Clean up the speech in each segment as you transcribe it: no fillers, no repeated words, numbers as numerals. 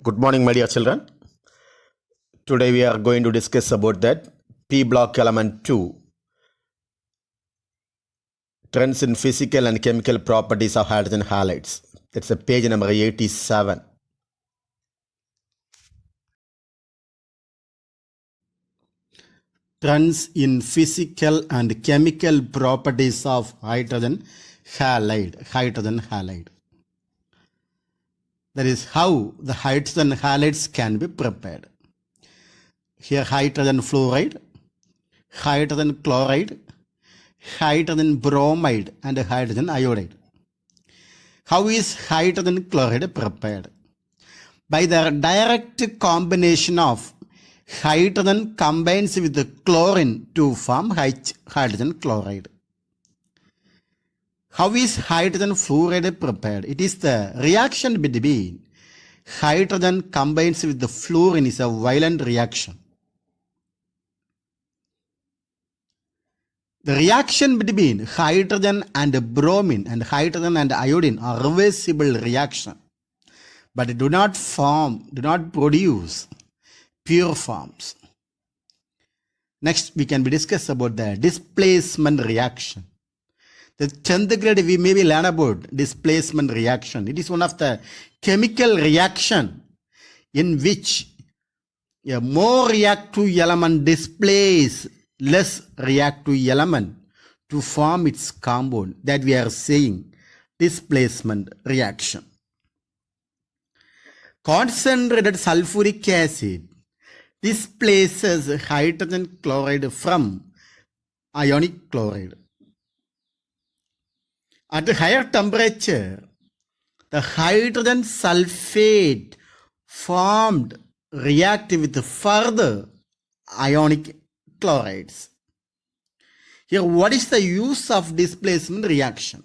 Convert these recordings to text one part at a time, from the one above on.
Good morning, my dear children. Today we are going to discuss about that P block element 2, trends in physical and chemical properties of hydrogen halides. That's a page number 87. Trends in physical and chemical properties of hydrogen halide. That is how the hydrogen halides can be prepared. Here hydrogen fluoride, hydrogen chloride, hydrogen bromide and hydrogen iodide. How is hydrogen chloride prepared? By the direct combination of hydrogen combines with the chlorine to form hydrogen chloride. How is hydrogen fluoride prepared? It is the reaction between hydrogen combines with the fluorine is a violent reaction. The reaction between hydrogen and bromine and hydrogen and iodine are reversible reaction, but do not produce pure forms. Next, we can discuss about the displacement reaction. The 10th grade we maybe learn about displacement reaction. It is one of the chemical reaction in which a more reactive element displaces less reactive element to form its compound, that we are saying displacement reaction. Concentrated sulfuric acid displaces hydrogen chloride from ionic chloride. At a higher temperature, the hydrogen sulfate formed react with further ionic chlorides. Here, what is the use of displacement reaction?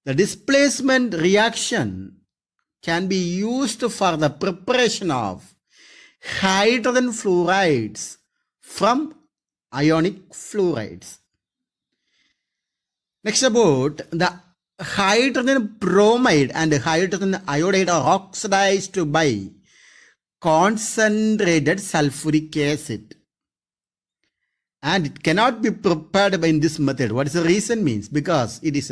The displacement reaction can be used for the preparation of hydrogen fluorides from ionic fluorides. Next, about the hydrogen bromide and hydrogen iodide are oxidized by concentrated sulfuric acid, and it cannot be prepared by in this method. What is the reason means? Because it is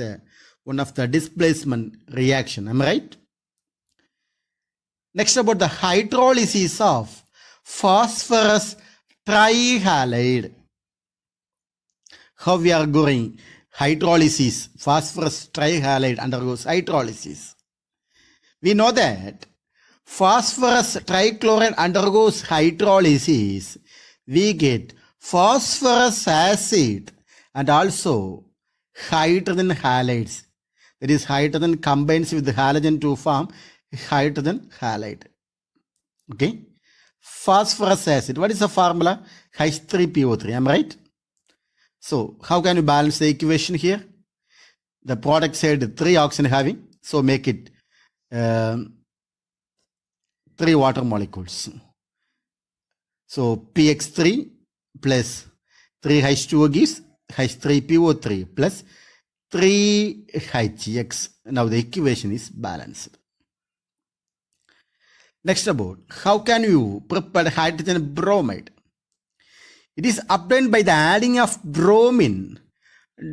one of the displacement reaction. Am I right? Next, about the hydrolysis of phosphorus trihalide. How we are going hydrolysis? Phosphorus trihalide undergoes hydrolysis. We know that phosphorus trichloride undergoes hydrolysis. We get phosphorus acid and also hydrogen halides. That is, hydrogen combines with the halogen to form hydrogen halide. Okay. Phosphorus acid. What is the formula? H3PO3. Am I right? So how can you balance the equation here? The product side 3 oxygen having. So make it 3 water molecules. So PX3 plus 3H2O gives H3PO3 plus 3HX. Now the equation is balanced. Next, about how can you prepare hydrogen bromide? It is obtained by the adding of bromine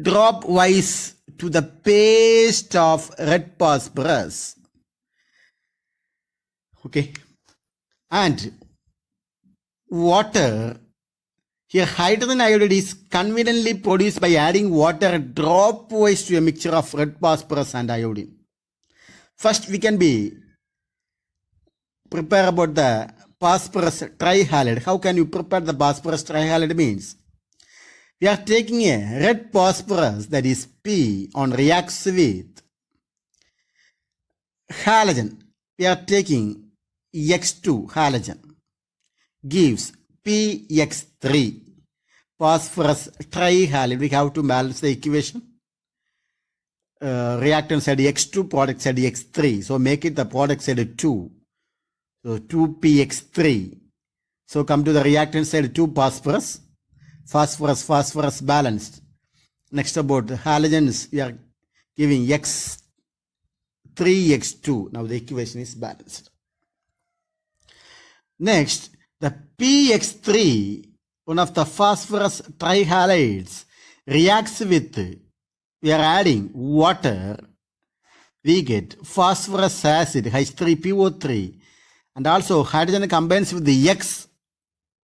drop-wise to the paste of red phosphorus. Okay. And water. Here hydrogen iodide is conveniently produced by adding water drop-wise to a mixture of red phosphorus and iodine. First, we can prepare about the phosphorus trihalide. How can you prepare the phosphorus trihalide means? We are taking a red phosphorus, that is P, on reacts with halogen. We are taking X2 halogen gives PX3 phosphorus trihalide. We have to balance the equation. Reactant side X2, product side X3. So make it the product side 2. So 2PX3. So come to the reactant side 2 phosphorus. Phosphorus balanced. Next, about the halogens, we are giving X3X2. Now the equation is balanced. Next, the PX3, one of the phosphorus trihalides, reacts with, we are adding water, we get phosphorus acid H3PO3, and also hydrogen combines with the X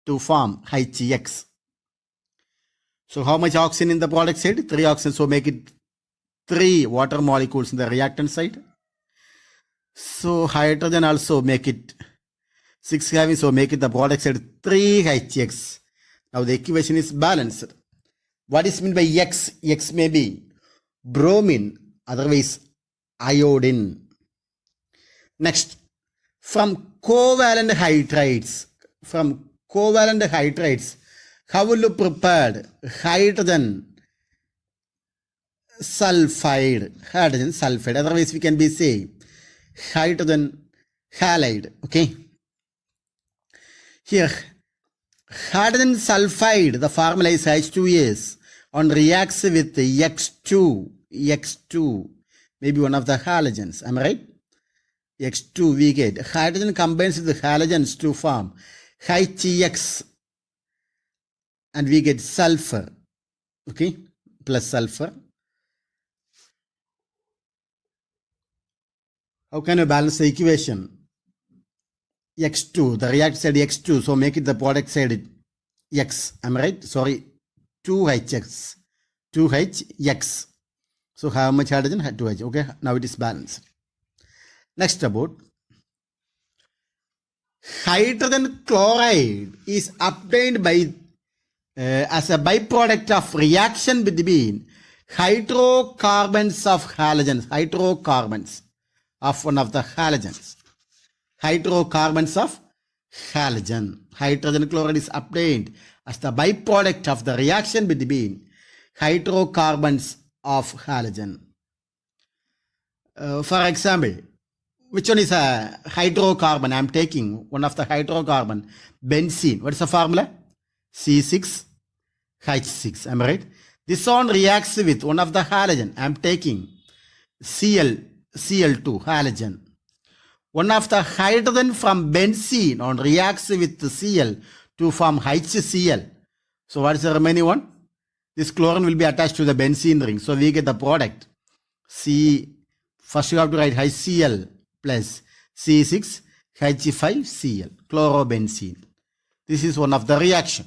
to form HX. So how much oxygen in the product side? 3 oxygen, so make it 3 water molecules in the reactant side. So hydrogen also make it 6 having, so make it the product side 3 HX. Now the equation is balanced. What is meant by X? X may be bromine, otherwise iodine. Next, from covalent hydrides, how will you prepare hydrogen sulfide? Otherwise, we can be say hydrogen halide. Okay. Here, hydrogen sulfide, the formula is H2S, on reacts with X2, maybe one of the halogens. Am I right? X2 we get. Hydrogen combines with the halogens to form HX. And we get sulfur, okay, plus sulfur. How can you balance the equation? X2, the reactant side X2, so make it the product side X. Am I right? Sorry, 2HX, 2HX. So how much hydrogen? 2H. Okay, now it is balanced. Next about hydrogen chloride is obtained by as a byproduct of reaction between hydrocarbons of halogens, hydrocarbons of one of the halogens, hydrocarbons of halogen. Hydrogen chloride is obtained as the byproduct of the reaction between hydrocarbons of halogen. For example, which one is a hydrocarbon? I am taking one of the hydrocarbon, benzene. What is the formula? C6H6. Am I right? This one reacts with one of the halogen. I am taking Cl2 halogen. One of the hydrogen from benzene on reacts with Cl to form HCl. So what is the remaining one? This chlorine will be attached to the benzene ring. So we get the product C. First you have to write HCl plus C6H5Cl, chlorobenzene. This is one of the reaction.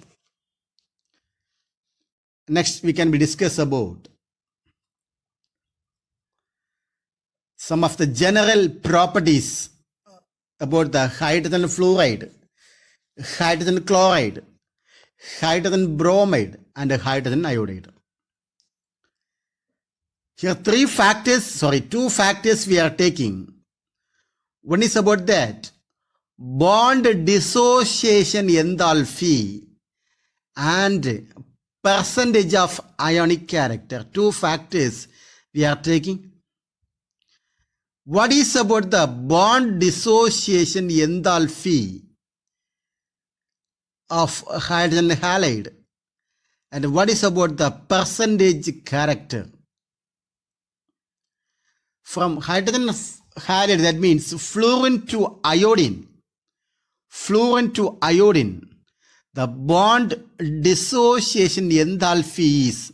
Next, we can discuss about some of the general properties about the hydrogen fluoride, hydrogen chloride, hydrogen bromide, and hydrogen iodide. Here two factors we are taking. One is about that bond dissociation enthalpy and percentage of ionic character. Two factors we are taking. What is about the bond dissociation enthalpy of hydrogen halide? And what is about the percentage character? From hydrogen halide, that means fluorine to iodine. The bond dissociation enthalpy is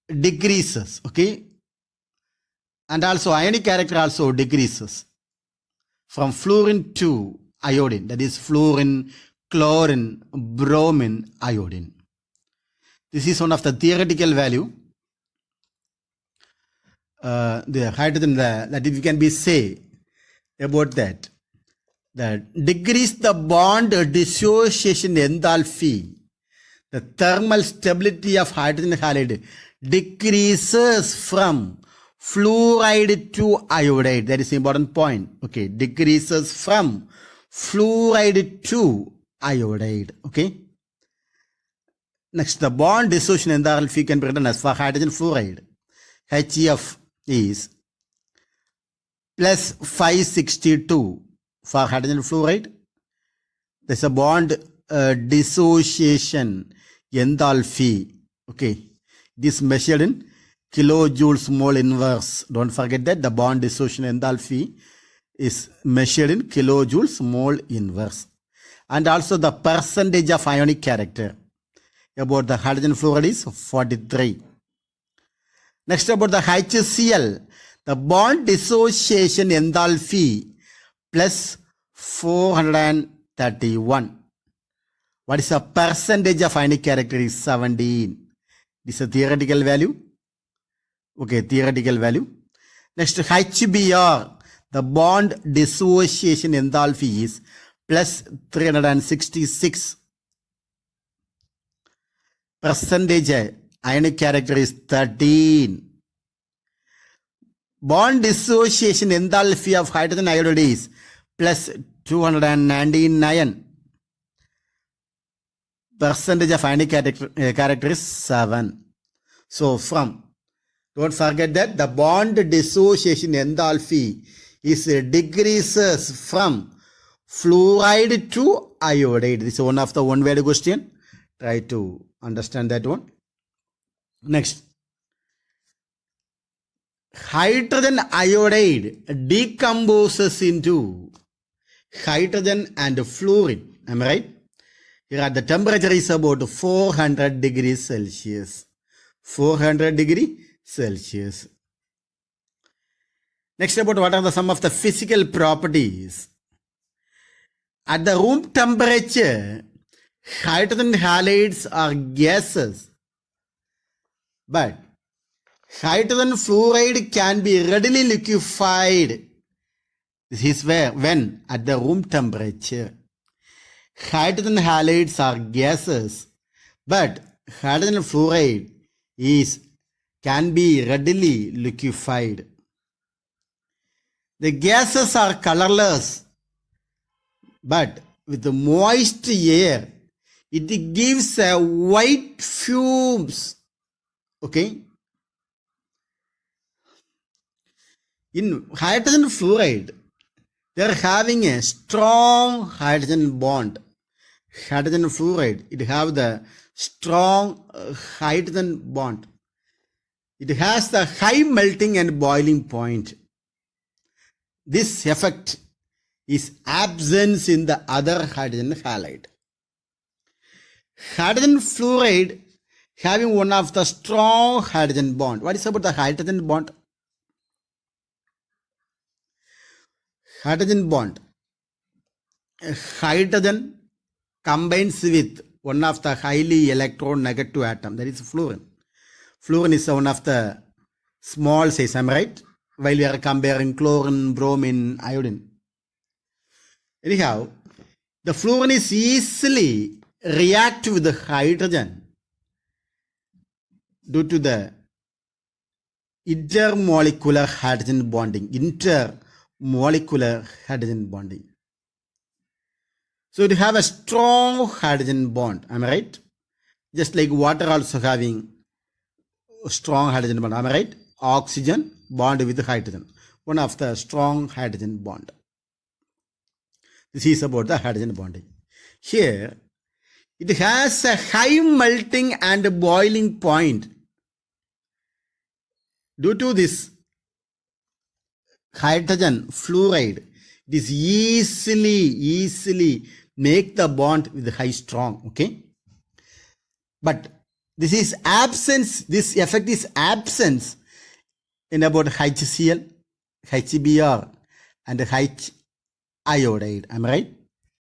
decreases, okay? And also ionic character also decreases from fluorine to iodine, that is fluorine, chlorine, bromine, iodine. This is one of the theoretical value. The hydrogen, that we can be say about that decrease the bond dissociation enthalpy, the thermal stability of hydrogen halide decreases from fluoride to iodide. That is important point. Okay, decreases from fluoride to iodide. Okay. Next, the bond dissociation enthalpy can be written as for hydrogen fluoride. HEF is plus 562 for hydrogen fluoride. There's a bond dissociation enthalpy. Okay, this measured in kilojoules mole inverse. Don't forget that the bond dissociation enthalpy is measured in kilojoules mole inverse. And also the percentage of ionic character about the hydrogen fluoride is 43. Next about the HCl, the bond dissociation enthalpy plus 431. What is the percentage of ionic character is 17. This is a theoretical value. Okay, theoretical value. Next, HBr, the bond dissociation enthalpy is plus 366. Percentage ionic character is 13. Bond dissociation enthalpy of hydrogen iodide is plus 299. Percentage of ionic character is 7. So don't forget that the bond dissociation enthalpy is decreases from fluoride to iodide. This is one of the one-word question. Try to understand that one. Next, hydrogen iodide decomposes into hydrogen and fluorine. Am I right? Here the temperature is about 400 degrees Celsius. 400 degrees Celsius. Next, about what are some of the physical properties. At the room temperature, hydrogen halides are gases, but hydrogen fluoride can be readily liquefied. This is when at the room temperature, hydrogen halides are gases, but hydrogen fluoride can be readily liquefied. The gases are colorless, but with the moist air, it gives a white fumes. Okay. In hydrogen fluoride, they are having a strong hydrogen bond. Hydrogen fluoride, it have the strong hydrogen bond. It has the high melting and boiling point. This effect is absent in the other hydrogen halide. Hydrogen fluoride having one of the strong hydrogen bond. What is about the hydrogen bond? Hydrogen bond. Hydrogen combines with one of the highly electronegative atom, that is fluorine. Fluorine is one of the small size, am I right? While we are comparing chlorine, bromine, iodine. Anyhow, the fluorine is easily react with the hydrogen due to the intermolecular hydrogen bonding. Intermolecular hydrogen bonding. So you have a strong hydrogen bond, am I right? Just like water also having a strong hydrogen bond, am I right? Oxygen bond with hydrogen. One of the strong hydrogen bond. This is about the hydrogen bonding. Here, it has a high melting and boiling point. Due to this hydrogen fluoride, it is easily make the bond with high strong. Okay. But this is absence, this effect is absence in about HCl, HBr and H iodide. Am I right?